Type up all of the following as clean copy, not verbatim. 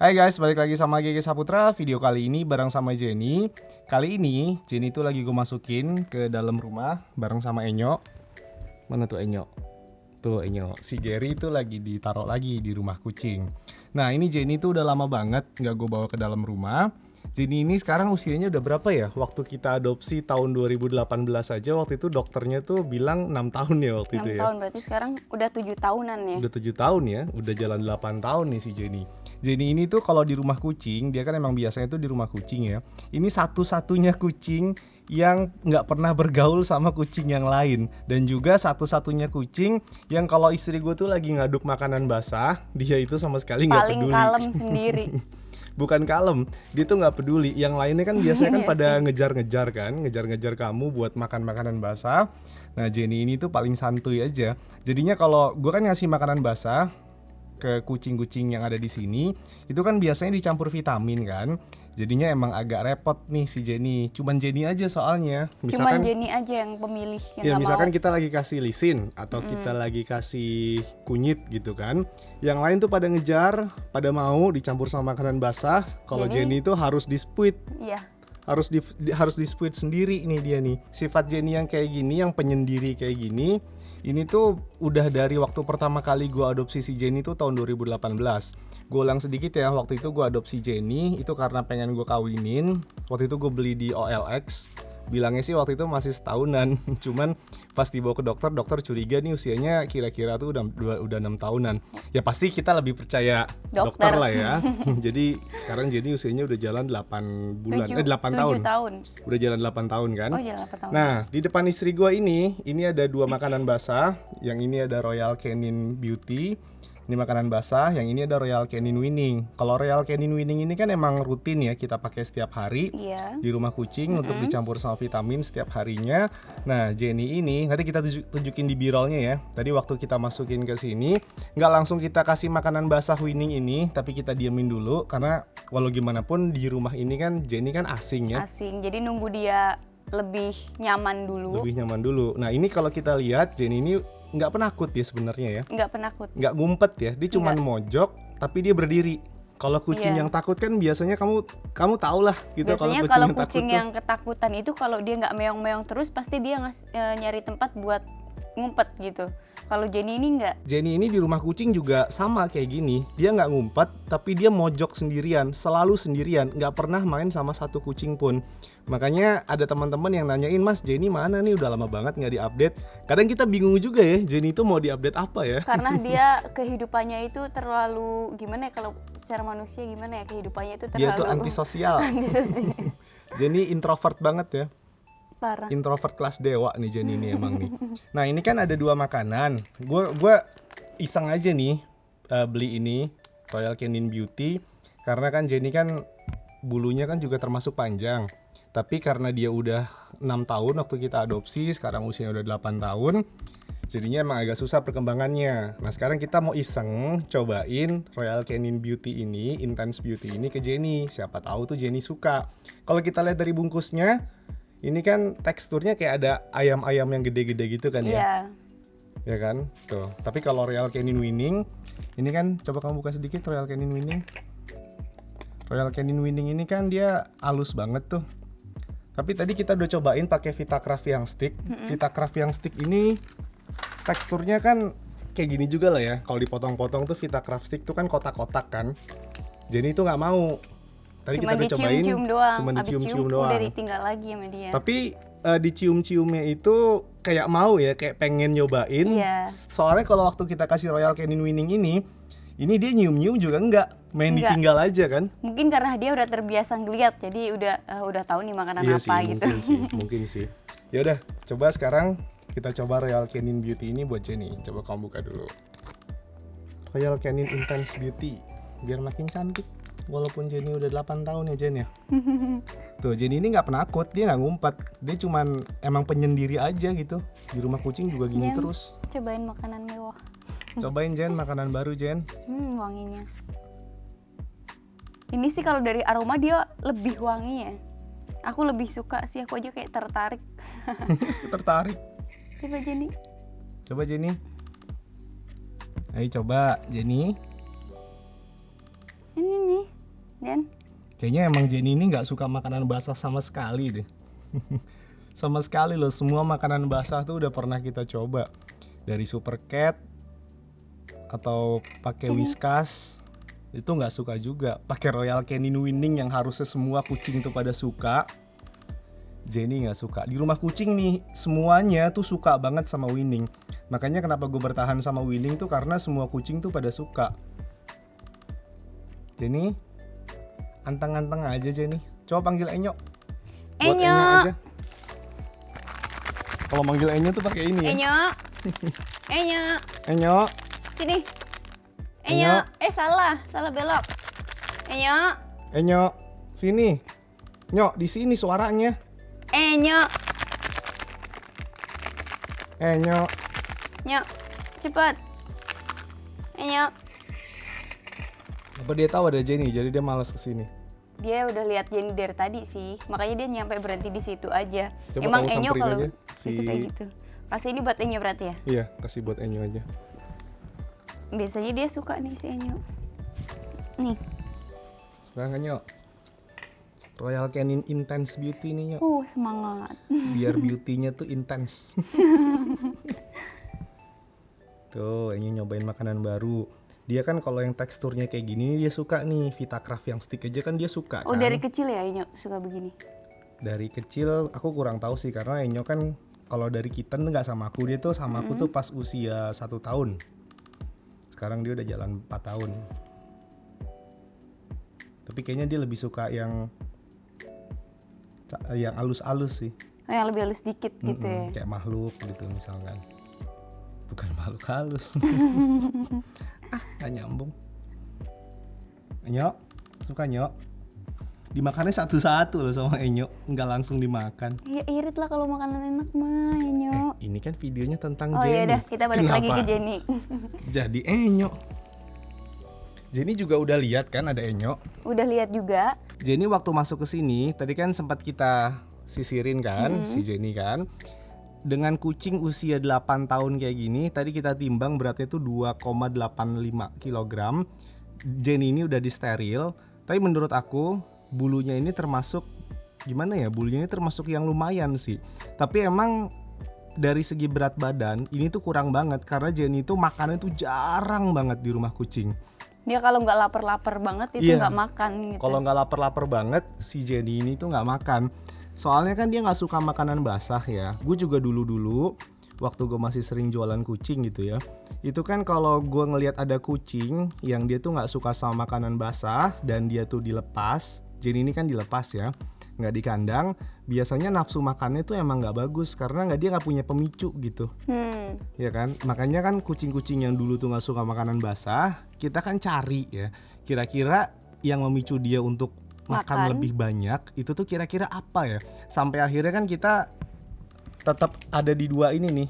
Hai guys, balik lagi sama Gege Saputra. Video kali ini bareng sama Jenny. Kali ini Jenny tuh lagi gue masukin ke dalam rumah bareng sama Enyo. Mana tuh Enyo? Tuh Enyo, si Gary tuh lagi ditaruh lagi di rumah kucing. Nah ini Jenny tuh udah lama banget gak gue bawa ke dalam rumah. Jenny ini sekarang usianya udah berapa ya? Waktu kita adopsi tahun 2018 aja, waktu itu dokternya tuh bilang 6 tahun ya waktu itu 6 ya. tahun, berarti sekarang udah 7 tahunan ya? Udah 7 tahun ya, udah jalan 8 tahun nih si Jenny. Jenny ini tuh kalau di rumah kucing, dia kan emang biasanya tuh di rumah kucing ya. Ini satu-satunya kucing yang nggak pernah bergaul sama kucing yang lain. Dan juga satu-satunya kucing yang kalau istri gue tuh lagi ngaduk makanan basah, dia itu sama sekali nggak peduli. Paling kalem sendiri. Bukan kalem, dia tuh nggak peduli. Yang lainnya kan biasanya kan pada ngejar-ngejar kan, ngejar-ngejar kamu buat makan makanan basah. Nah Jenny ini tuh paling santuy aja. Jadinya kalau gue kan ngasih makanan basah ke kucing-kucing yang ada di sini, itu kan biasanya dicampur vitamin kan. Jadinya emang agak repot nih si Jenny. Cuman Jenny aja soalnya. Cuman Jenny aja yang pemilih yang ya gak misalkan mau. kita lagi kasih lisin atau kita lagi kasih kunyit gitu kan. Yang lain tuh pada ngejar, pada mau dicampur sama makanan basah. Kalau Jenny itu harus di-split. Iya. Harus di-split sendiri nih dia nih. Sifat Jenny yang kayak gini, yang penyendiri kayak gini, ini tuh udah dari waktu pertama kali gue adopsi si Jenny tuh tahun 2018. Gue ulang sedikit ya, waktu itu gue adopsi Jenny itu karena pengen gue kawinin. Waktu itu gue beli di OLX. Bilangnya sih waktu itu masih setahunan. Cuman pas dibawa ke dokter, dokter curiga nih usianya kira-kira tuh udah 6 tahunan. Ya pasti kita lebih percaya dokter lah ya. Jadi sekarang Jenny usianya udah jalan 8 bulan, 8 tahun. 7 tahun. Udah jalan 8 tahun kan? Oh jalan 8 tahun. Nah, di depan istri gua ini ada 2 makanan basah. Yang ini ada Royal Canin Beauty. Ini makanan basah, yang ini ada Royal Canin Winning. Kalau Royal Canin Winning ini kan emang rutin ya kita pakai setiap hari di rumah kucing untuk dicampur sama vitamin setiap harinya. Nah, Jenny ini nanti kita tunjukin di birolnya ya. Tadi waktu kita masukin ke sini, nggak langsung kita kasih makanan basah Winning ini, tapi kita diamin dulu karena walau gimana pun di rumah ini kan Jenny kan asing ya. Asing, jadi nunggu dia lebih nyaman dulu. Nah, ini kalau kita lihat Jenny ini nggak penakut ya sebenarnya ya. Nggak penakut. Nggak ngumpet ya, dia cuman mojok tapi dia berdiri. Kalau kucing yang takut kan biasanya kamu tau lah gitu. Biasanya kalau kucing yang ketakutan itu kalau dia nggak meong-meong terus pasti dia nyari tempat buat ngumpet gitu. Kalau Jenny ini nggak. Jenny ini di rumah kucing juga sama kayak gini. Dia nggak ngumpet tapi dia mojok sendirian, selalu sendirian, nggak pernah main sama satu kucing pun. Makanya ada teman-teman yang nanyain, Mas Jenny mana nih, udah lama banget nggak diupdate. Kadang kita bingung juga ya, Jenny itu mau diupdate apa ya? Karena dia kehidupannya itu terlalu gimana ya, kalau secara manusia gimana ya, kehidupannya itu terlalu. Dia tuh antisosial. Jenny introvert banget ya. Parah. Introvert kelas dewa nih Jenny ini emang nih. Nah ini kan ada 2 makanan. Gue iseng aja nih beli ini Royal Canin Beauty karena kan Jenny kan bulunya kan juga termasuk panjang. Tapi karena dia udah 6 tahun waktu kita adopsi, sekarang usianya udah 8 tahun, jadinya emang agak susah perkembangannya. Nah sekarang kita mau iseng cobain Royal Canin Beauty ini, Intense Beauty ini ke Jenny. Siapa tahu tuh Jenny suka. Kalau kita lihat dari bungkusnya, ini kan teksturnya kayak ada ayam-ayam yang gede-gede gitu kan ya? Iya. Ya kan? Tuh. Tapi kalau Royal Canin Winning, ini kan coba kamu buka sedikit Royal Canin Winning. Royal Canin Winning ini kan dia halus banget tuh. Tapi tadi kita udah cobain pakai Vitakraft yang stick. Vitakraft yang stick ini teksturnya kan kayak gini juga lah ya. Kalau dipotong-potong tuh Vitakraft stick tuh kan kotak-kotak kan. Jenny itu nggak mau. Tadi Cuma kita udah cobain, dicium-cium doang. cuma Abis dicium-cium cium doang. udah ditinggal lagi sama dia. Tapi dicium-ciumnya itu kayak mau ya, kayak pengen nyobain. Iya. Soalnya kalau waktu kita kasih Royal Canin Winning ini dia nyium-nyium juga enggak, main ditinggal aja kan. Mungkin karena dia udah terbiasa ngeliat, jadi udah tahu nih makanan Iya apa sih, gitu. mungkin sih. Ya udah, coba sekarang kita coba Royal Canin Beauty ini buat Jenny. Coba kamu buka dulu. Royal Canin Intense Beauty, biar makin cantik. Walaupun Jenny udah 8 tahun ya Jen ya. Tuh Jenny ini nggak penakut, dia nggak ngumpet. Dia cuman emang penyendiri aja gitu. Di rumah kucing juga gini Jen, terus. Cobain makanan mewah. Cobain Jen, makanan baru Jen. Wanginya. Ini sih kalau dari aroma dia lebih wangi ya. Aku lebih suka sih, aku aja kayak tertarik. Tertarik. Coba Jenny. Coba Jenny. Ayo coba Jenny. Ini nih. Kayaknya emang Jenny ini nggak suka makanan basah sama sekali deh. Sama sekali loh, semua makanan basah tuh udah pernah kita coba. Dari Super Cat atau pakai Whiskas, itu nggak suka juga. Pakai Royal Canin Winning yang harusnya semua kucing tuh pada suka, Jenny nggak suka. Di rumah kucing nih semuanya tuh suka banget sama Winning. Makanya kenapa gue bertahan sama Winning tuh karena semua kucing tuh pada suka. Jenny, anteng-anteng aja Jenny. Coba panggil Enyo. Buat Enyo. aja. Kalau manggil Enyo tuh pakai ini ya. Enyo. Enyo. Enyo. Sini. Enyo. Enyo. Salah belok. Enyo. Enyo. Sini. Nyok, di sini suaranya. Enyo. Enyo. Nyok, cepat. Enyo. Apa dia tahu ada Jenny, jadi dia malas kesini. Dia udah lihat Jenny dari tadi sih, makanya dia nyampe berhenti di situ aja. Coba Emang kamu Enyo samperin kalau aja itu kayak gitu. Kasih ini buat Enyo berarti ya. Iya, kasih buat Enyo aja. Biasanya dia suka nih si Enyo. Nih. Sekarang Enyo. Royal Canin Intense Beauty nih Nyok. Semangat. Biar beauty-nya tuh intense. Tuh, Enyo nyobain makanan baru. Dia kan kalau yang teksturnya kayak gini dia suka nih. Vitakraft yang stick aja kan dia suka kan. Dari kecil ya Enyo suka begini? Dari kecil aku kurang tahu sih karena Enyo kan kalau dari kitten nggak sama aku, dia tuh sama aku tuh pas usia 1 tahun. Sekarang dia udah jalan 4 tahun. Tapi kayaknya dia lebih suka yang halus-halus sih. Yang lebih halus dikit gitu ya. Kayak makhluk gitu misalkan. Bukan makhluk halus. Gak nyambung. Enyo, suka Enyo? Dimakannya satu-satu loh sama Enyo, nggak langsung dimakan. Ya irit lah kalau makanan enak mah Enyo. Ini kan videonya tentang Oh Jenny. iya dah, kita balik lagi ke Jenny. Jadi Enyo. Jenny juga udah lihat kan ada Enyo. Udah lihat juga. Jenny waktu masuk ke sini, tadi kan sempat kita sisirin kan si Jenny kan. Dengan kucing usia 8 tahun kayak gini, tadi kita timbang beratnya itu 2,85 kg. Jenny ini udah disteril, tapi menurut aku bulunya ini termasuk gimana ya? Bulunya ini termasuk yang lumayan sih. Tapi emang dari segi berat badan ini tuh kurang banget karena Jenny itu makannya tuh jarang banget di rumah kucing. Dia kalau nggak lapar-lapar banget itu nggak makan gitu. Kalau nggak lapar-lapar banget si Jenny ini tuh nggak makan. Soalnya kan dia nggak suka makanan basah ya. Gue juga dulu waktu gue masih sering jualan kucing gitu ya. Itu kan kalau gue ngelihat ada kucing yang dia tuh nggak suka sama makanan basah dan dia tuh dilepas. Jenny ini kan dilepas ya, nggak di kandang. Biasanya nafsu makannya tuh emang nggak bagus karena dia nggak punya pemicu gitu. Ya kan, makanya kan kucing-kucing yang dulu tuh nggak suka makanan basah, kita kan cari ya. Kira-kira yang memicu dia untuk makan lebih banyak itu tuh kira-kira apa ya? Sampai akhirnya kan kita tetap ada di dua ini nih,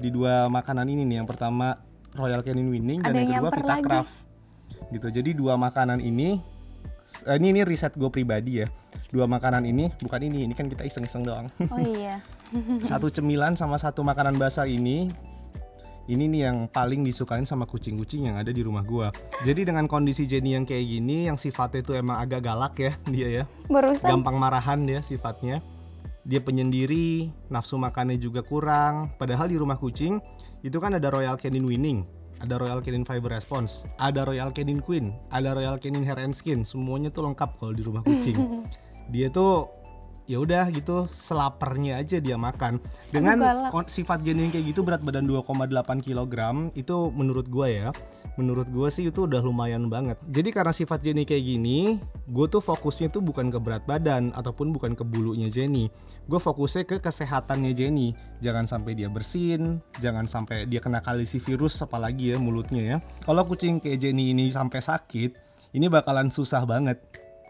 di dua makanan ini nih. Yang pertama Royal Canin Winning dan yang kedua Vitakraft gitu. Jadi dua makanan ini riset gue pribadi ya. Dua makanan ini, bukan ini kan kita iseng-iseng doang. Oh iya. Satu cemilan sama satu makanan basah ini nih yang paling disukain sama kucing-kucing yang ada di rumah gua. Jadi dengan kondisi Jenny yang kayak gini, yang sifatnya itu emang agak galak ya dia ya. Barusan. Gampang marahan dia sifatnya. Dia penyendiri, nafsu makannya juga kurang. Padahal di rumah kucing itu kan ada Royal Canin Winning, ada Royal Canin Fiber Response, ada Royal Canin Queen, ada Royal Canin Hair and Skin. Semuanya tuh lengkap kalau di rumah kucing. Dia tuh ya udah gitu selaparnya aja dia makan. Dengan sifat Jenny kayak gitu, berat badan 2,8 kg itu menurut gue ya, menurut gue sih itu udah lumayan banget. Jadi karena sifat Jenny kayak gini, gue tuh fokusnya tuh bukan ke berat badan ataupun bukan ke bulunya Jenny. Gue fokusnya ke kesehatannya Jenny. Jangan sampai dia bersin, jangan sampai dia kena kalisi virus apalagi ya mulutnya ya. Kalau kucing kayak Jenny ini sampai sakit, ini bakalan susah banget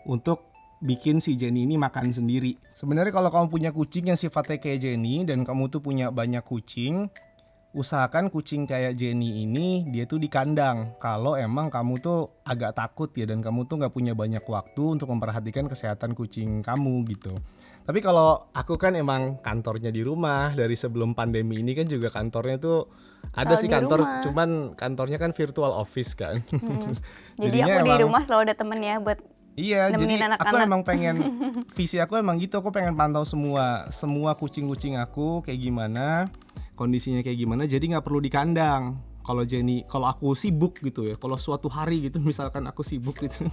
untuk bikin si Jenny ini makan sendiri. Sebenarnya kalau kamu punya kucing yang sifatnya kayak Jenny dan kamu tuh punya banyak kucing, usahakan kucing kayak Jenny ini dia tuh di kandang. Kalau emang kamu tuh agak takut ya dan kamu tuh nggak punya banyak waktu untuk memperhatikan kesehatan kucing kamu gitu. Tapi kalau aku kan emang kantornya di rumah, dari sebelum pandemi ini kan juga kantornya tuh ada sih kantor, cuman kantornya kan virtual office kan. Jadi aku di rumah selalu ada temen ya buat Iya, nemenin jadi aku anak-anak. emang pengen visi aku emang gitu, aku pengen pantau semua kucing-kucing aku kayak gimana, kondisinya kayak gimana. Jadi nggak perlu di kandang. Kalau aku sibuk gitu ya, kalau suatu hari gitu misalkan aku sibuk gitu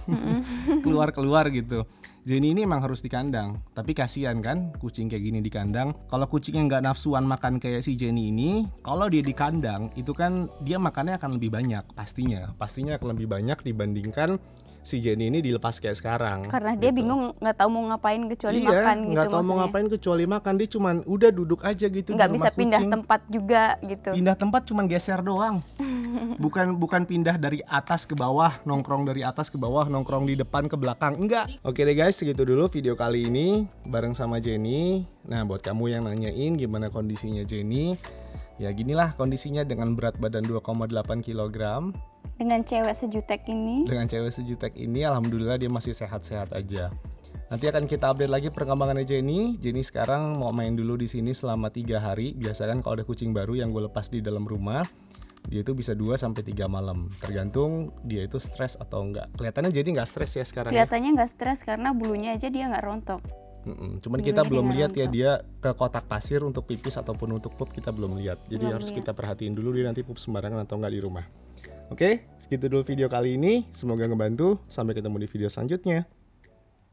keluar gitu, Jenny ini emang harus di kandang. Tapi kasihan kan kucing kayak gini di kandang. Kalau kucing yang nggak nafsuan makan kayak si Jenny ini, kalau dia di kandang itu kan dia makannya akan lebih banyak pastinya akan lebih banyak dibandingkan si Jenny ini dilepas kayak sekarang. Karena dia gitu. bingung, nggak tahu mau ngapain kecuali Iya, makan gitu nggak tahu mau maksudnya. ngapain kecuali makan. Dia cuman udah duduk aja gitu di Nggak rumah bisa pindah kucing. tempat juga gitu. Pindah tempat cuman geser doang. Bukan pindah dari atas ke bawah, nongkrong dari atas ke bawah, nongkrong di depan ke belakang. Enggak. Oke deh guys, segitu dulu video kali ini bareng sama Jenny. Nah, buat kamu yang nanyain gimana kondisinya Jenny, ya ginilah kondisinya dengan berat badan 2,8 kg. Dengan cewek sejutek ini. Dengan cewek sejutek ini, alhamdulillah dia masih sehat-sehat aja. Nanti akan kita update lagi perkembangannya Jenny. Jenny sekarang mau main dulu di sini selama 3 hari. Biasa kan kalau ada kucing baru yang gue lepas di dalam rumah, dia itu bisa 2-3 malam. Tergantung dia itu stres atau enggak. Kelihatannya jadi nggak stres ya sekarang. Kelihatannya nggak stres karena bulunya aja dia nggak rontok. Cuman Bulunya kita dia belum nggak lihat ya rontok. dia ke kotak pasir untuk pipis ataupun untuk pup, kita belum lihat. Jadi Belum harus lihat. kita perhatiin dulu dia nanti pup sembarangan atau enggak di rumah. Oke, segitu dulu video kali ini. Semoga ngebantu. Sampai ketemu di video selanjutnya.